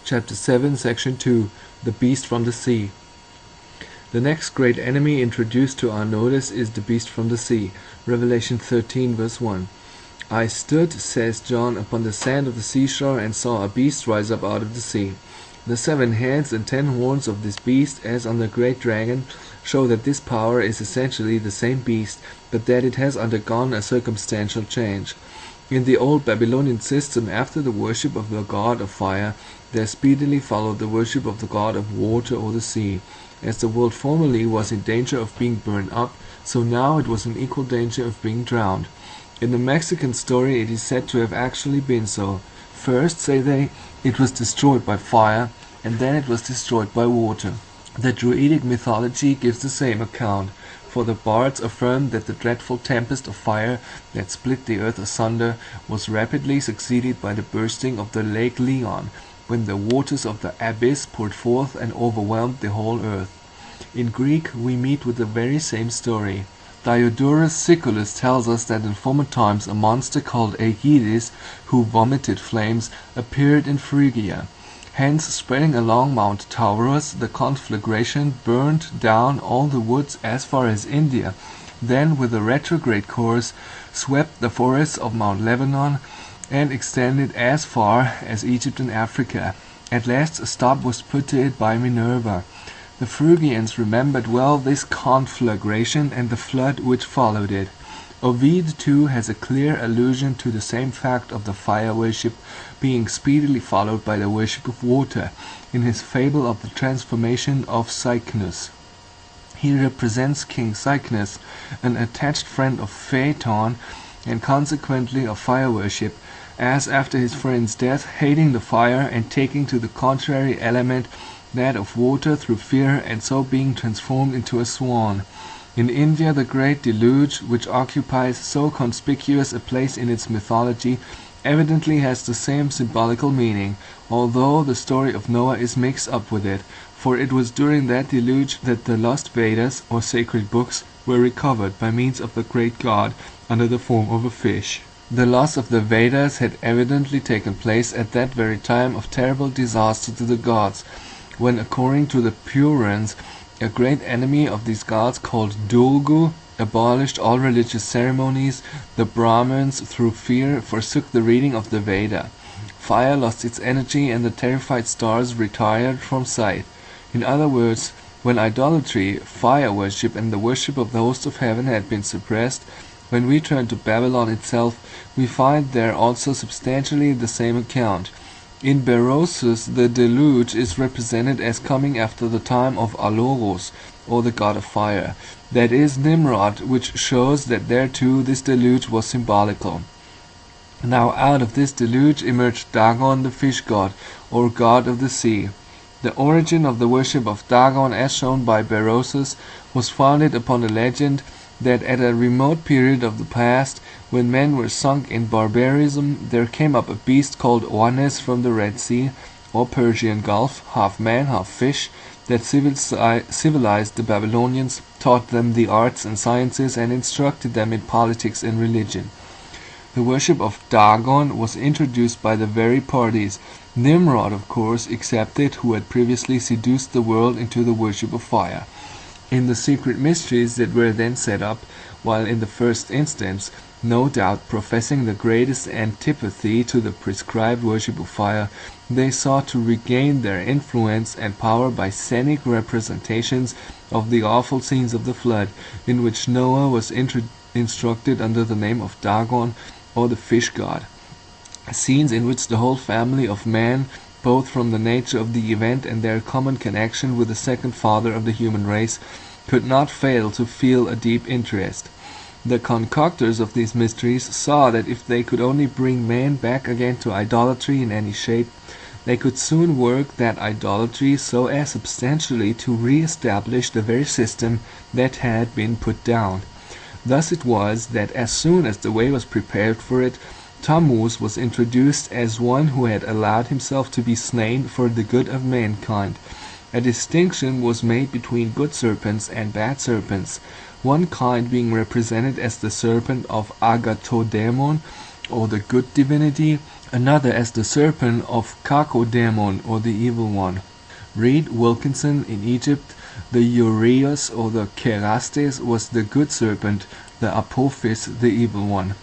Chapter 7, Section 2. The Beast from the Sea. The next great enemy introduced to our notice is the beast from the sea. Revelation 13, verse 1. I stood, says John, upon the sand of the seashore, and saw a beast rise up out of the sea. The 7 heads and 10 horns of this beast, as on the great dragon, show that this power is essentially the same beast, but that it has undergone a circumstantial change. In the old Babylonian system, after the worship of the god of fire, there speedily followed the worship of the god of water or the sea. As the world formerly was in danger of being burned up, so now it was in equal danger of being drowned. In the Mexican story it is said to have actually been so. First, say they, it was destroyed by fire, and then it was destroyed by water. The Druidic mythology gives the same account, for the bards affirm that the dreadful tempest of fire that split the earth asunder was rapidly succeeded by the bursting of the lake Leon, when the waters of the abyss poured forth and overwhelmed the whole earth. In Greek we meet with the very same story. Diodorus Siculus tells us that in former times a monster called Aegides, who vomited flames, appeared in Phrygia. Hence, spreading along Mount Taurus, the conflagration burned down all the woods as far as India, then with a retrograde course swept the forests of Mount Lebanon, and extended as far as Egypt and Africa. At last a stop was put to it by Minerva. The Phrygians remembered well this conflagration and the flood which followed it. Ovid too has a clear allusion to the same fact of the fire worship being speedily followed by the worship of water, in his fable of the transformation of Cycnus. He represents King Cycnus, an attached friend of Phaeton, and consequently of fire worship, as after his friend's death, hating the fire and taking to the contrary element, that of water, through fear, and so being transformed into a swan. In India the great deluge, which occupies so conspicuous a place in its mythology, evidently has the same symbolical meaning, although the story of Noah is mixed up with it, for it was during that deluge that the lost Vedas, or sacred books, were recovered by means of the great god under the form of a fish. The loss of the Vedas had evidently taken place at that very time of terrible disaster to the gods, when, according to the Purans, a great enemy of these gods called Dulgu abolished all religious ceremonies. The Brahmins, through fear, forsook the reading of the Veda. Fire lost its energy, and the terrified stars retired from sight. In other words, when idolatry, fire worship, and the worship of the host of heaven had been suppressed, when we turn to Babylon itself, we find there also substantially the same account. In Berosus the deluge is represented as coming after the time of Aloros, or the god of fire, that is, Nimrod, which shows that there too this deluge was symbolical. Now out of this deluge emerged Dagon the fish god, or god of the sea. The origin of the worship of Dagon, as shown by Berosus, was founded upon a legend that at a remote period of the past, when men were sunk in barbarism, there came up a beast called Oannes from the Red Sea, or Persian Gulf, half man, half fish, that civilized the Babylonians, taught them the arts and sciences, and instructed them in politics and religion. The worship of Dagon was introduced by the very parties, Nimrod of course excepted, who had previously seduced the world into the worship of fire. In the secret mysteries that were then set up, while in the first instance, no doubt professing the greatest antipathy to the prescribed worship of fire, they sought to regain their influence and power by scenic representations of the awful scenes of the flood, in which Noah was instructed under the name of Dagon, or the fish god. Scenes in which the whole family of man, both from the nature of the event and their common connection with the second father of the human race, could not fail to feel a deep interest. The concoctors of these mysteries saw that if they could only bring man back again to idolatry in any shape, they could soon work that idolatry so as substantially to re-establish the very system that had been put down. Thus it was that as soon as the way was prepared for it, Tammuz was introduced as one who had allowed himself to be slain for the good of mankind. A distinction was made between good serpents and bad serpents, one kind being represented as the serpent of Agathodemon, or the good divinity, another as the serpent of Cacodemon, or the evil one. Reed Wilkinson in Egypt, the Uraeus or the Kerastes was the good serpent, the Apophis the evil one.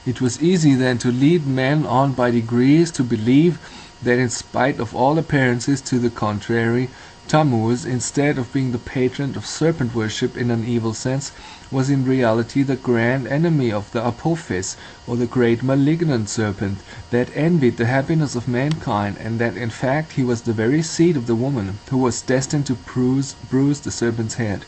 It was easy then to lead men on by degrees to believe that in spite of all appearances to the contrary, Tammuz, instead of being the patron of serpent worship in an evil sense, was in reality the grand enemy of the Apophis, or the great malignant serpent, that envied the happiness of mankind, and that in fact he was the very seed of the woman, who was destined to bruise the serpent's head.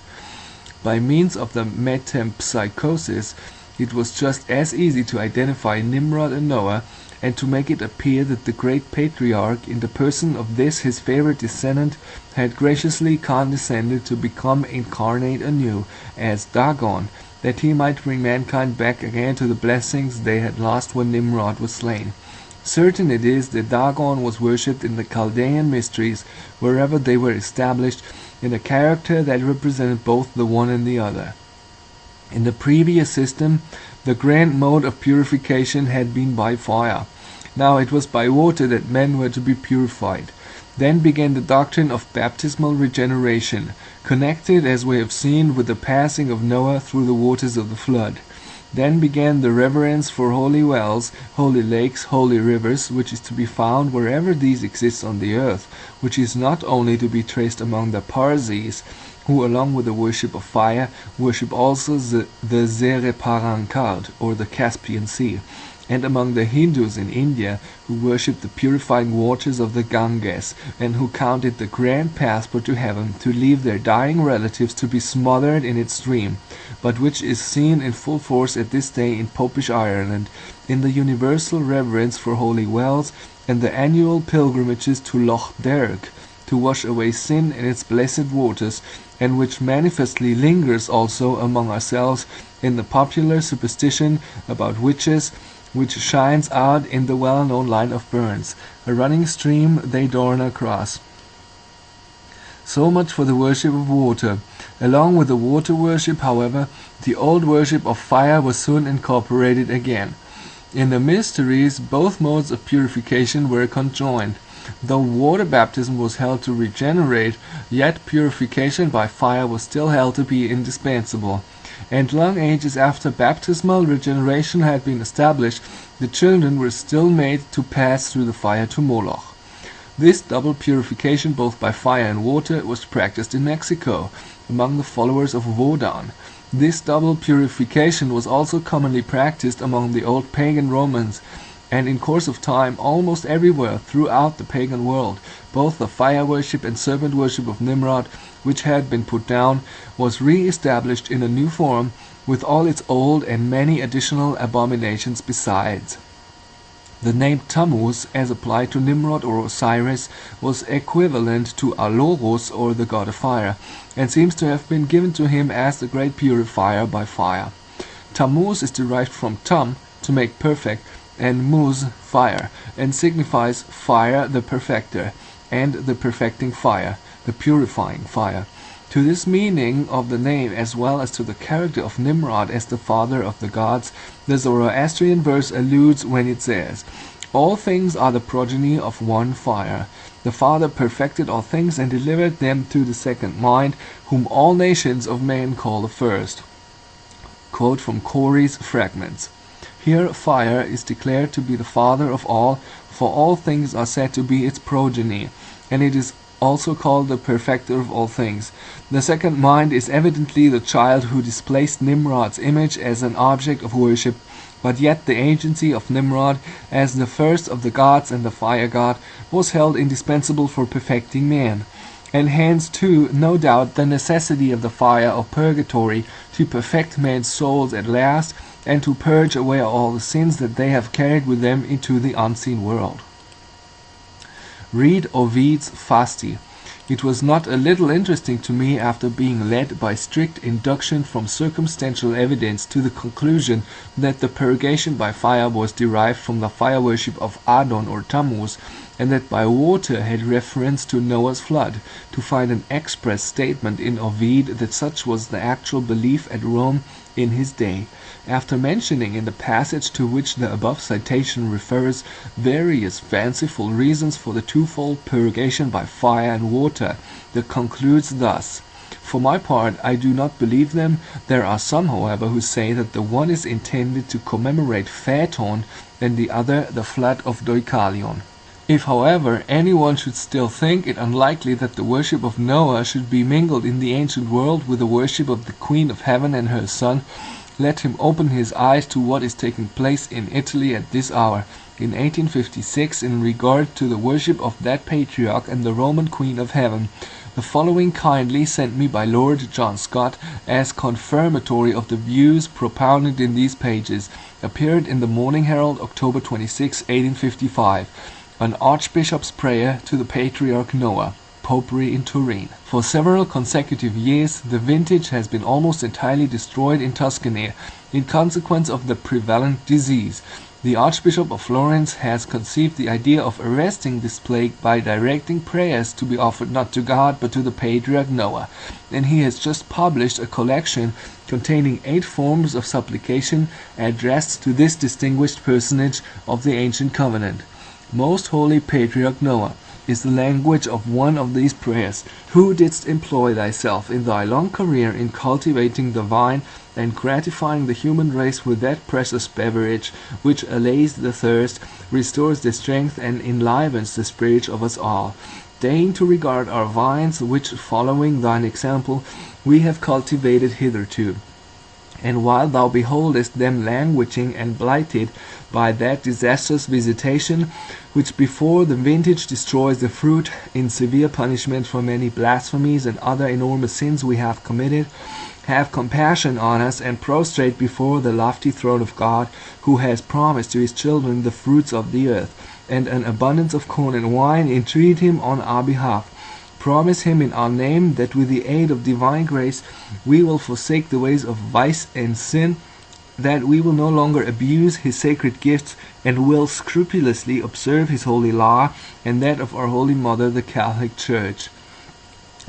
By means of the metempsychosis, it was just as easy to identify Nimrod and Noah, and to make it appear that the great patriarch, in the person of this his favorite descendant, had graciously condescended to become incarnate anew, as Dagon, that he might bring mankind back again to the blessings they had lost when Nimrod was slain. Certain it is that Dagon was worshipped in the Chaldean mysteries, wherever they were established, in a character that represented both the one and the other. In the previous system, the grand mode of purification had been by fire. Now it was by water that men were to be purified. Then began the doctrine of baptismal regeneration, connected, as we have seen, with the passing of Noah through the waters of the flood. Then began the reverence for holy wells, holy lakes, holy rivers, which is to be found wherever these exist on the earth, which is not only to be traced among the Parsis, who along with the worship of fire, worship also the Zereparankard, or the Caspian Sea, and among the Hindus in India, who worship the purifying waters of the Ganges, and who count it the grand passport to heaven to leave their dying relatives to be smothered in its stream, but which is seen in full force at this day in Popish Ireland, in the universal reverence for holy wells, and the annual pilgrimages to Loch Derg, to wash away sin in its blessed waters, and which manifestly lingers also among ourselves in the popular superstition about witches, which shines out in the well-known line of Burns, a running stream they dorn across. So much for the worship of water. Along with the water worship, however, the old worship of fire was soon incorporated again. In the mysteries, both modes of purification were conjoined. Though water baptism was held to regenerate, yet purification by fire was still held to be indispensable. And long ages after baptismal regeneration had been established, the children were still made to pass through the fire to Moloch. This double purification, both by fire and water, was practiced in Mexico, among the followers of Wodan. This double purification was also commonly practiced among the old pagan Romans, and in course of time almost everywhere throughout the pagan world. Both the fire worship and serpent worship of Nimrod, which had been put down, was re-established in a new form, with all its old and many additional abominations besides. The name Tammuz, as applied to Nimrod or Osiris, was equivalent to Alorus, or the god of fire, and seems to have been given to him as the great purifier by fire. Tammuz is derived from Tam, to make perfect, and Muz, fire, and signifies fire the perfecter, and the perfecting fire, the purifying fire. To this meaning of the name, as well as to the character of Nimrod as the father of the gods, the Zoroastrian verse alludes when it says, "All things are the progeny of one fire. The Father perfected all things and delivered them to the second mind, whom all nations of men call the first." Quote from Corey's Fragments. Here fire is declared to be the father of all, for all things are said to be its progeny, and it is also called the perfecter of all things. The second mind is evidently the child who displaced Nimrod's image as an object of worship, but yet the agency of Nimrod, as the first of the gods and the fire god, was held indispensable for perfecting man. And hence too, no doubt, the necessity of the fire of purgatory to perfect man's souls at last, and to purge away all the sins that they have carried with them into the unseen world. Read Ovid's Fasti. It was not a little interesting to me, after being led by strict induction from circumstantial evidence to the conclusion that the purgation by fire was derived from the fire worship of Adon or Tammuz, and that by water had reference to Noah's flood, to find an express statement in Ovid that such was the actual belief at Rome in his day, After mentioning in the passage to which the above citation refers various fanciful reasons for the twofold purgation by fire and water, it concludes thus: "For my part, I do not believe them. There are some, however, who say that the one is intended to commemorate Phaethon, and the other the flood of Deucalion." If, however, anyone should still think it unlikely that the worship of Noah should be mingled in the ancient world with the worship of the Queen of Heaven and her Son, let him open his eyes to what is taking place in Italy at this hour, in 1856, in regard to the worship of that patriarch and the Roman Queen of Heaven. The following, kindly sent me by Lord John Scott, as confirmatory of the views propounded in these pages, appeared in the Morning Herald, October 26, 1855. An Archbishop's Prayer to the Patriarch Noah, Popery in Turin. For several consecutive years the vintage has been almost entirely destroyed in Tuscany, in consequence of the prevalent disease. The Archbishop of Florence has conceived the idea of arresting this plague by directing prayers to be offered not to God but to the Patriarch Noah, and he has just published a collection containing 8 forms of supplication addressed to this distinguished personage of the ancient covenant. Most holy Patriarch Noah, is the language of one of these prayers, who didst employ thyself in thy long career in cultivating the vine and gratifying the human race with that precious beverage which allays the thirst, restores the strength, and enlivens the spirit of us all. Deign to regard our vines, which, following thine example, we have cultivated hitherto. And while thou beholdest them languishing and blighted by that disastrous visitation, which before the vintage destroys the fruit, in severe punishment for many blasphemies and other enormous sins we have committed, have compassion on us, and prostrate before the lofty throne of God, who has promised to his children the fruits of the earth, and an abundance of corn and wine, entreat him on our behalf. Promise him in our name that with the aid of divine grace we will forsake the ways of vice and sin, that we will no longer abuse his sacred gifts, and will scrupulously observe his holy law and that of our Holy Mother, the Catholic Church.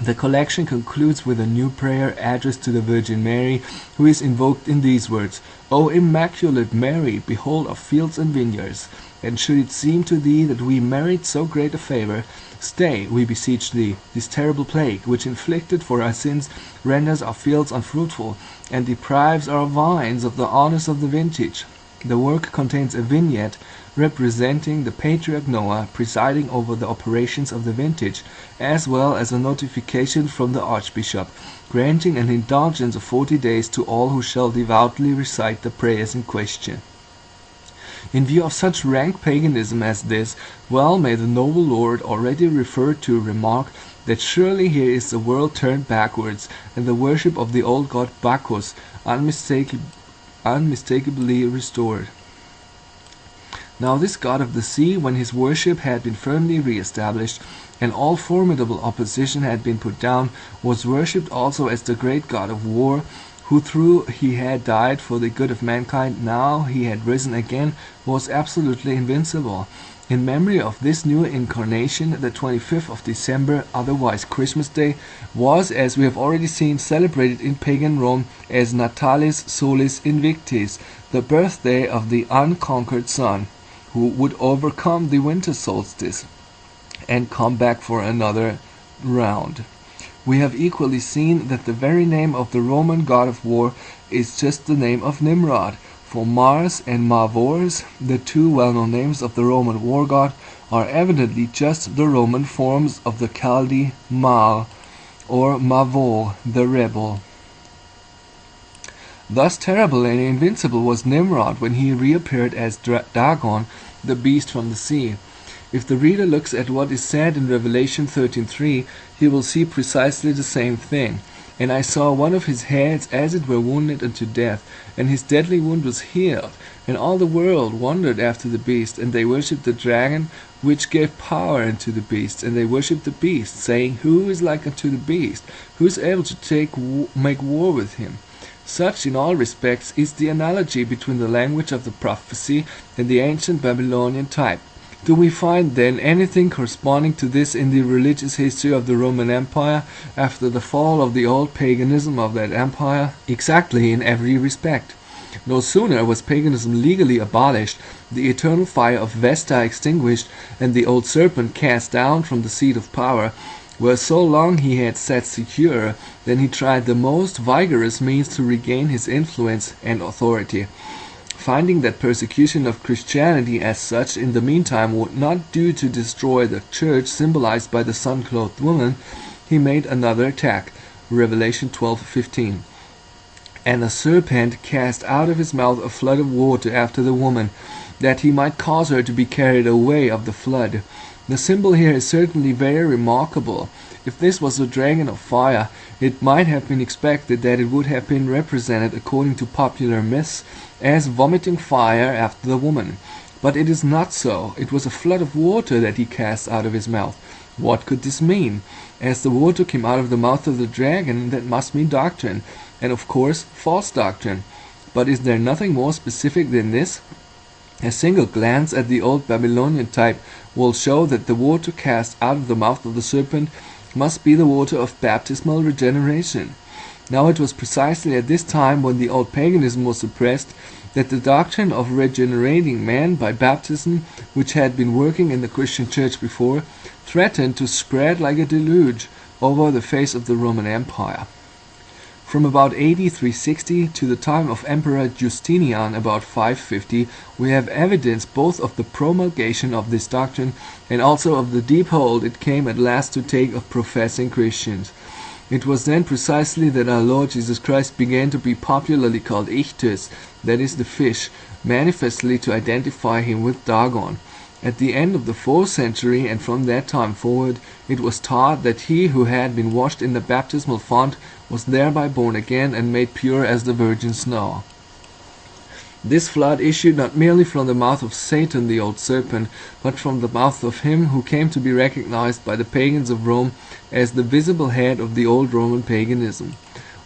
The collection concludes with a new prayer addressed to the Virgin Mary, who is invoked in these words: O Immaculate Mary, behold our fields and vineyards, and should it seem to thee that we merit so great a favor, stay, we beseech thee, this terrible plague, which inflicted for our sins renders our fields unfruitful, and deprives our vines of the honors of the vintage. The work contains a vignette representing the Patriarch Noah presiding over the operations of the vintage, as well as a notification from the Archbishop, granting an indulgence of 40 days to all who shall devoutly recite the prayers in question. In view of such rank paganism as this, well may the noble lord already referred to remark that surely here is the world turned backwards, and the worship of the old god Bacchus unmistakably restored. Now this god of the sea, when his worship had been firmly re-established, and all formidable opposition had been put down, was worshipped also as the great god of war, who though he had died for the good of mankind, now he had risen again, was absolutely invincible. In memory of this new incarnation, the 25th of December, otherwise Christmas Day, was, as we have already seen, celebrated in pagan Rome as Natalis Solis Invictis, the birthday of the unconquered sun, who would overcome the winter solstice and come back for another round. We have equally seen that the very name of the Roman god of war is just the name of Nimrod, for Mars and Mavors, the two well-known names of the Roman war god, are evidently just the Roman forms of the Chaldee Mal, or Mavor, the rebel. Thus terrible and invincible was Nimrod when he reappeared as Dagon, the beast from the sea. If the reader looks at what is said in Revelation 13:3, he will see precisely the same thing. And I saw one of his heads as it were wounded unto death, and his deadly wound was healed. And all the world wondered after the beast, and they worshipped the dragon, which gave power unto the beast, and they worshipped the beast, saying, Who is like unto the beast? Who is able to make war with him? Such, in all respects, is the analogy between the language of the prophecy and the ancient Babylonian type. Do we find, then, anything corresponding to this in the religious history of the Roman Empire after the fall of the old paganism of that empire? Exactly in every respect. No sooner was paganism legally abolished, the eternal fire of Vesta extinguished, and the old serpent cast down from the seat of power, where so long he had sat secure, than he tried the most vigorous means to regain his influence and authority. Finding that persecution of Christianity as such in the meantime would not do to destroy the church symbolized by the sun-clothed woman, he made another attack. Revelation 12:15. And a serpent cast out of his mouth a flood of water after the woman, that he might cause her to be carried away of the flood. The symbol here is certainly very remarkable. If this was a dragon of fire, it might have been expected that it would have been represented according to popular myths as vomiting fire after the woman. But it is not so. It was a flood of water that he cast out of his mouth. What could this mean? As the water came out of the mouth of the dragon, that must mean doctrine, and of course false doctrine. But is there nothing more specific than this? A single glance at the old Babylonian type will show that the water cast out of the mouth of the serpent must be the water of baptismal regeneration. Now it was precisely at this time, when the old paganism was suppressed, that the doctrine of regenerating man by baptism, which had been working in the Christian church before, threatened to spread like a deluge over the face of the Roman Empire. From about AD 360 to the time of Emperor Justinian about 550, we have evidence both of the promulgation of this doctrine and also of the deep hold it came at last to take of professing Christians. It was then precisely that our Lord Jesus Christ began to be popularly called Ichthys, that is the fish, manifestly to identify him with Dagon. At the end of the 4th century, and from that time forward, it was taught that he who had been washed in the baptismal font was thereby born again and made pure as the virgin snow. This flood issued not merely from the mouth of Satan the old serpent, but from the mouth of him who came to be recognized by the pagans of Rome as the visible head of the old Roman paganism.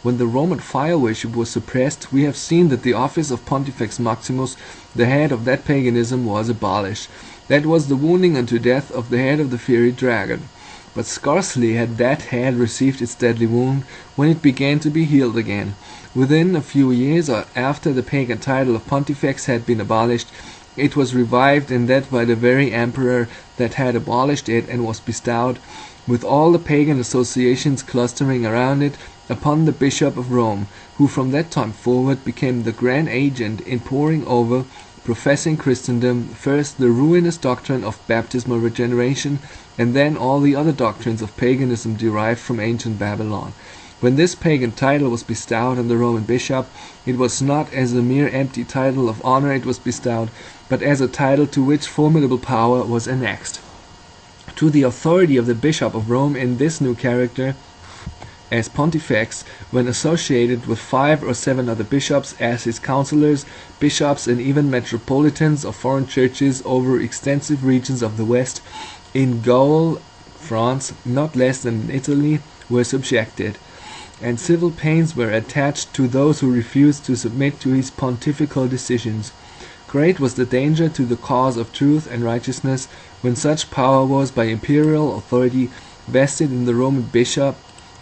When the Roman fire worship was suppressed, we have seen that the office of Pontifex Maximus, the head of that paganism, was abolished. That was the wounding unto death of the head of the fiery dragon. But scarcely had that head received its deadly wound when it began to be healed again. Within a few years after the pagan title of Pontifex had been abolished, it was revived, and that by the very emperor that had abolished it, and was bestowed, with all the pagan associations clustering around it, upon the Bishop of Rome, who from that time forward became the grand agent in pouring over, professing Christendom, first the ruinous doctrine of baptismal regeneration, and then all the other doctrines of paganism derived from ancient Babylon. When this pagan title was bestowed on the Roman bishop, it was not as a mere empty title of honor it was bestowed, but as a title to which formidable power was annexed. To the authority of the Bishop of Rome in this new character, as Pontifex, when associated with 5 or 7 other bishops as his counselors, bishops and even metropolitans of foreign churches over extensive regions of the West, in Gaul, France, not less than in Italy, were subjected, and civil pains were attached to those who refused to submit to his pontifical decisions. Great was the danger to the cause of truth and righteousness when such power was by imperial authority vested in the Roman bishop,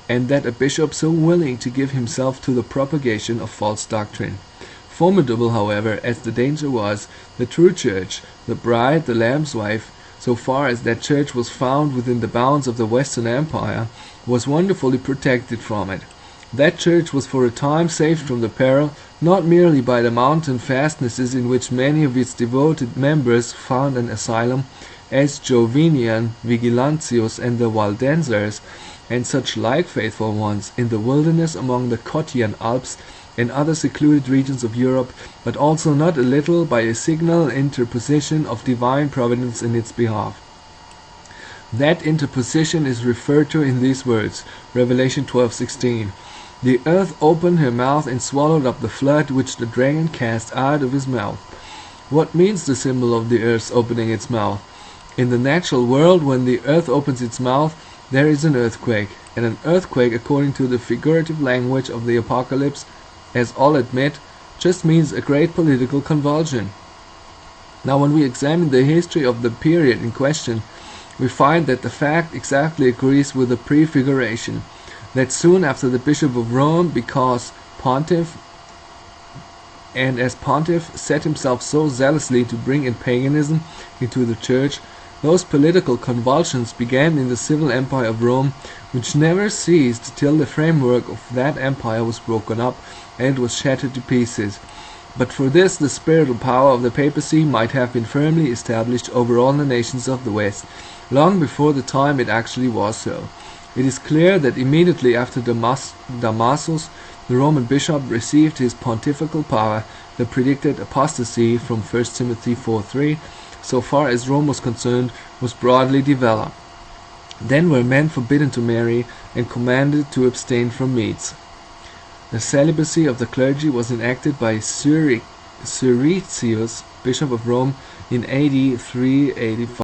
and that a bishop so willing to give himself to the propagation of false doctrine. Formidable, however, as the danger was, the true church, the bride, the Lamb's wife, so far as that church was found within the bounds of the Western Empire, was wonderfully protected from it. That church was for a time saved from the peril, not merely by the mountain fastnesses in which many of its devoted members found an asylum, as Jovinian, Vigilantius, and the Waldensers, and such like faithful ones, in the wilderness among the Cottian Alps and other secluded regions of Europe, but also not a little by a signal interposition of divine providence in its behalf. That interposition is referred to in these words, Revelation 12:16. The earth opened her mouth and swallowed up the flood which the dragon cast out of his mouth. What means the symbol of the earth's opening its mouth? In the natural world, when the earth opens its mouth, there is an earthquake, and an earthquake, according to the figurative language of the Apocalypse, as all admit, just means a great political convulsion. Now, when we examine the history of the period in question, we find that the fact exactly agrees with the prefiguration, that soon after the Bishop of Rome, because Pontiff, and as pontiff set himself so zealously to bring in paganism into the church, those political convulsions began in the civil empire of Rome, which never ceased till the framework of that empire was broken up and it was shattered to pieces. But for this the spiritual power of the papacy might have been firmly established over all the nations of the West, long before the time it actually was so. It is clear that immediately after Damasus, the Roman bishop, received his pontifical power, the predicted apostasy from 1 Timothy 4:3, so far as Rome was concerned, was broadly developed. Then were men forbidden to marry and commanded to abstain from meats. The celibacy of the clergy was enacted by Siricius, bishop of Rome, in AD 385.